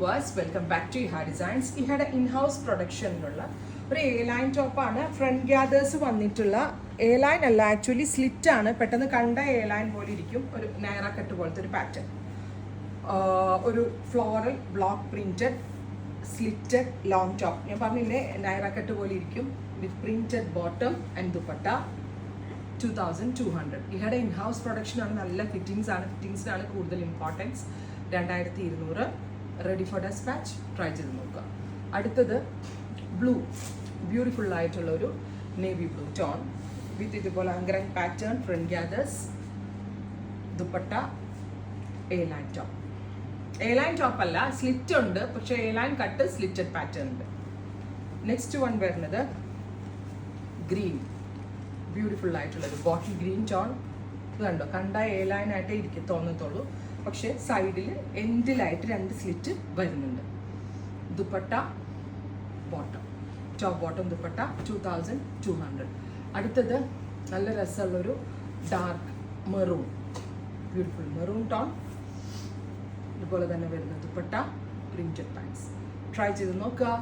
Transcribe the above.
Viewers, welcome back to ഇഹ designs. ഇഹയുടെ in-house പ്രൊഡക്ഷനിലുള്ള ഒരു A line ടോപ്പാണ്. ഫ്രണ്ട് ഗ്യാദേഴ്സ് വന്നിട്ടുള്ള എ ലൈൻ അല്ല, ആക്ച്വലി സ്ലിറ്റ് ആണ്. പെട്ടെന്ന് കണ്ട എ ലൈൻ പോലെ ഇരിക്കും, ഒരു നൈറ കട്ട് പോലത്തെ ഒരു പാറ്റേൺ. ഒരു floral block printed slitted long top. ഞാൻ പറഞ്ഞില്ലേ, നൈറ കട്ട് പോലെ ഇരിക്കും with printed bottom and dupatta. 2200. ഇഹയുടെ ഇൻഹൗസ് പ്രൊഡക്ഷനാണ്. നല്ല ഫിറ്റിംഗ്സിനാണ് കൂടുതൽ importance. 2200. Ready for dispatch. Try ചെയ്ത് നോക്കുക. അടുത്തത് ബ്ലൂ, ബ്യൂട്ടിഫുൾ ആയിട്ടുള്ള ഒരു നേവി ബ്ലൂ ടോൺ വിത്ത് ഇതുപോലെ അങ്കറൻ pattern, front gathers, dupatta, A line top. A line top അല്ല, സ്ലിറ്റ് ഉണ്ട്, പക്ഷേ A line cut slitted pattern ഉണ്ട്. നെക്സ്റ്റ് വൺ വരുന്നത് ഗ്രീൻ, ബ്യൂട്ടിഫുൾ ആയിട്ടുള്ളൊരു ബോട്ടിൽ ഗ്രീൻ ടോൺ. ഇത് കണ്ടോ, കണ്ട എ ലൈൻ ആയിട്ടേ ഇരിക്കും തോന്നത്തുള്ളൂ, പക്ഷേ സൈഡിൽ എൻഡിലായിട്ട് 2 സ്ലിറ്റ് വരുന്നുണ്ട്. Dupatta, bottom, top bottom dupatta. 2200. അടുത്തത് നല്ല രസമുള്ളൊരു dark maroon, beautiful maroon tone. ഇതുപോലെ തന്നെ വരുന്ന ദുപ്പട്ട, പ്രിന്റഡ് പാൻസ്. ട്രൈ ചെയ്ത് നോക്കുക.